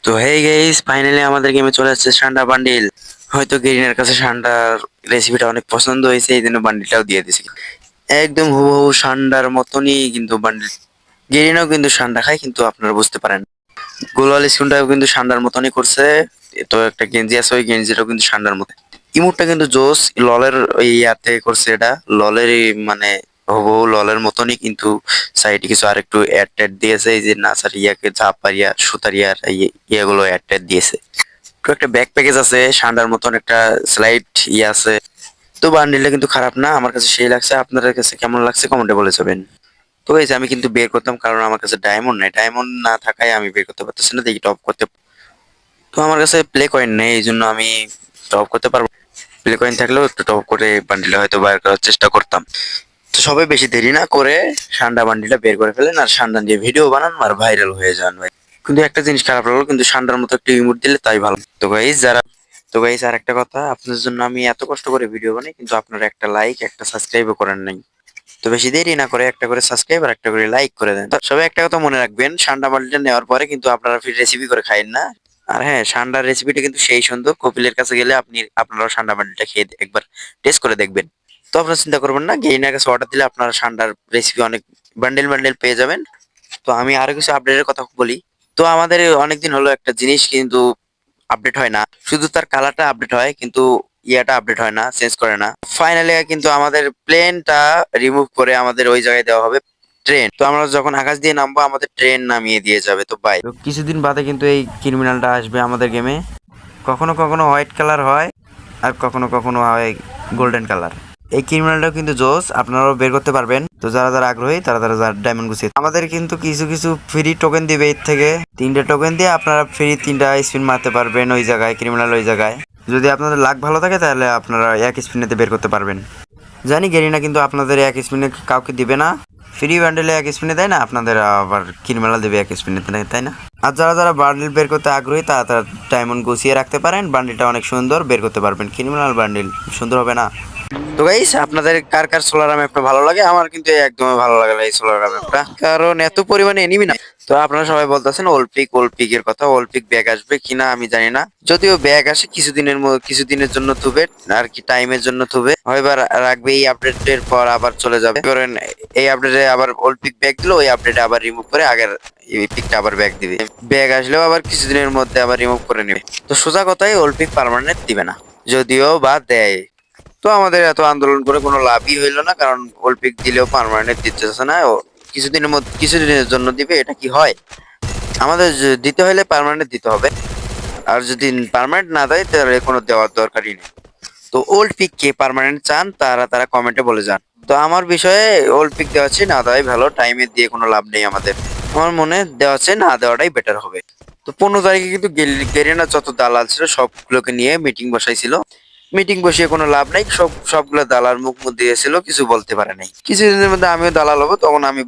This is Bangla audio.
তো হেই গাইস, ফাইনালি আমাদের গেমে চলে আসছে সান্ডা বান্ডিল। হয়তো গেরিনার কাছে সান্ডার রেসিপিটা অনেক পছন্দ হয়েছে, এই জন্য বান্ডিলটাও দিয়ে দিছি। একদম হুবহু সান্ডার মতনই কিন্তু বান্ডিল। গেরিনাও কিন্তু সান্ডা খায়, কিন্তু আপনারা বুঝতে পারেন গোলওয়াল স্কুনটাও কিন্তু সান্ডার মতনই করছে। তো একটা গেঞ্জি আছে, ওই গেঞ্জিটাও কিন্তু সান্ডার মতো। ইমোটটা কিন্তু জোস ললের ওই ইয়াতে করছে, এটা ললের মানে হুবহু ললের মতনই, কিন্তু সাইডে কিছু আরেকটু অ্যাড ট্যাড দিয়েছে, এই যে নাসার ইয়াকে ঝাপারিয়া সুতারিয়ার ইয়েগুলো অ্যাড ট্যাড দিয়েছে। তো একটা ব্যাক প্যাকেজ আছে সান্ডার মতন, একটা স্লাইড ইয়ে আছে। তো বান্ডিলটা কিন্তু খারাপ না, আমার কাছে সেই লাগছে। আপনাদের কাছে কেমন লাগছে কমেন্টে বলে যাবেন। তো এই যে আমি কিন্তু বের করতাম, কারণ আমার কাছে ডায়মন্ড নাই, ডায়মন্ড না থাকায় আমি বের করতে পারতেছি না, দেখি টপ করতে। তো আমার কাছে প্লে কয়েন নেই, এই জন্য আমি টপ করতে পারবো। প্লে কয়েন থাকলেও একটু টপ করে বান্ডিল হয়তো বের করার চেষ্টা করতাম। তো সবাই বেশি দেরি না করে সান্ডা বান্ডিলটা বের করে ফেলেন, আর সান্ডা দিয়ে ভিডিও বানান, আর ভাইরাল হয়ে যান ভাই। কিন্তু একটা জিনিস খারাপ লাগলো, কিন্তু সান্ডার মতো একটা ইমোট দিলে তাই ভালো। তো গাইস আর একটা কথা, আপনাদের জন্য আমি এত কষ্ট করে ভিডিও বানাই, কিন্তু আপনারা একটা লাইক একটা সাবস্ক্রাইবও করেন নাই। তো বেশি দেরি না করে একটা করে সাবস্ক্রাইব আর একটা করে লাইক করে দেন। তো সবাই একটা কথা মনে রাখবেন, সান্ডা বান্ডিলটা নেওয়ার পরে কিন্তু আপনারা ফির রেসিপি করে খাইন না। আর হ্যাঁ, সান্ডার রেসিপিটা কিন্তু সেই সুন্দর, কপিলের কাছে গেলে আপনারাও সান্ডা বান্ডিলটা খেয়ে একবার টেস্ট করে দেখবেন। তো আপনারা চিন্তা করবেন না, গেইনার কাছে অর্ডার দিলে আপনারা সান্ডার রেসিপি অনেক বান্ডেল বান্ডেল পেয়ে যাবেন। তো আমি আরো কিছু আপডেটের কথা বলি। তো আমাদের অনেকদিন হলো একটা জিনিস কিন্তু আপডেট হয় না, শুধু তার কালারটা আপডেট হয়, কিন্তু ইয়াটা আপডেট হয় না, চেঞ্জ করে না। ফাইনালি কিন্তু আমাদের প্লেনটা রিমুভ করে আমাদের ওই জায়গায় দেওয়া হবে ট্রেন। তো আমরা যখন আকাশ দিয়ে নামবো, আমাদের ট্রেন নামিয়ে দিয়ে যাবে। তো বাই, কিছুদিন বাদে কিন্তু এই ক্রিমিনালটা আসবে আমাদের গেমে। কখনো কখনো হোয়াইট কালার হয়, আর কখনো কখনো হয় গোল্ডেন কালার। এই ক্রিমিনালটাও কিন্তু জোস, আপনারাও বের করতে পারবেন। তো যারা যারা আগ্রহী তারা তারা ডায়মন্ড গুছিয়ে আমাদের কিন্তু কিছু কিছু ফ্রি টোকেন দিবে। এর থেকে 3টে টোকেন দিয়ে আপনারা ফ্রি 3টা স্পিন মারতে পারবেন ওই জায়গায়, ক্রিমিনাল ওই জায়গায়। যদি আপনাদের লাক ভালো থাকে তাহলে আপনারা এক স্পিনেতে বের করতে পারবেন। জানি গেরিনা কিন্তু আপনাদের এক স্পিনে কাউকে দিবে না, ফ্রি বান্ডেলে এক স্পিনে দেয় না, আপনাদের আবার ক্রিমিনাল দেবে এক স্পিনে, তাই না? আর যারা যারা বান্ডিল বের করতে আগ্রহী তারা তারা ডায়মন্ড গুছিয়ে রাখতে পারেন। বান্ডিলটা অনেক সুন্দর, বের করতে পারবেন। ক্রিমিনাল বান্ডিল সুন্দর হবে না? তো গাইস, আপনাদের কার কার সোলার ম্যাপটা ভালো লাগে? আমার কিন্তু একদমই ভালো লাগে না এই সোলার ম্যাপটা, কারণ এত পরিমাণে এনিমি না। তো আপনারা সবাই বলতেছেন ওল্ড পিক এর কথা, ওল্ড পিক ব্যাগ আসবে কিনা আমি জানি না। যদিও ব্যাগ আসে কিছুদিনের জন্য থুবে, আর কি টাইমের জন্য থুবে, হয়বার রাখবে। এই আপডেটের পর আবার চলে যাবে। করেন এই আপডেটে আবার ওল্ড পিক ব্যাগ দিল, ওই আপডেটে আবার রিমুভ করে আগের এই পিকটা আবার ব্যাগ দিবে। ব্যাগ আসলেও আবার কিছুদিনের মধ্যে আবার রিমুভ করে নেবে। তো সোজা কথাই, ওল্ড পিক পার্মানেন্ট দিবে না, যদিও বা দেয়। তো আমাদের এত আন্দোলন করে কোনো লাভই হইলো না, কারণ অলিম্পিক দিলেও পার্মানেন্ট দিতেছে না। ও কিছুদিনের জন্য দিবে, এটা কি হয়? আমাদের দিতে হলে পার্মানেন্ট দিতে হবে, আর যদি পার্মানেন্ট না দেয় তাহলে কোনো দেওয়ার দরকারই নেই। তো ওল্ড পিক কে পার্মানেন্ট চান তারা তারা কমেন্টে বলে যান। তো আমার বিষয়ে ওল্ড পিক দেওয়া আছে না দেওয়াই ভালো, টাইমে দিয়ে কোনো লাভ নেই আমাদের। আমার মনে দেওয়া আছে না দেওয়াটাই বেটার হবে। তো 15 তারিখে কিন্তু গেরিনা যত দালাল ছিল সবগুলোকে নিয়ে মিটিং বসাইছিল। মিটিং বসিয়ে কোনো লাভ নাই, সবগুলো দালাল মুখ দিয়েছিল, কিছু বলতে পারে নাই। কিছুদিনের মধ্যে আমিও দালাল হবো, তখন আমি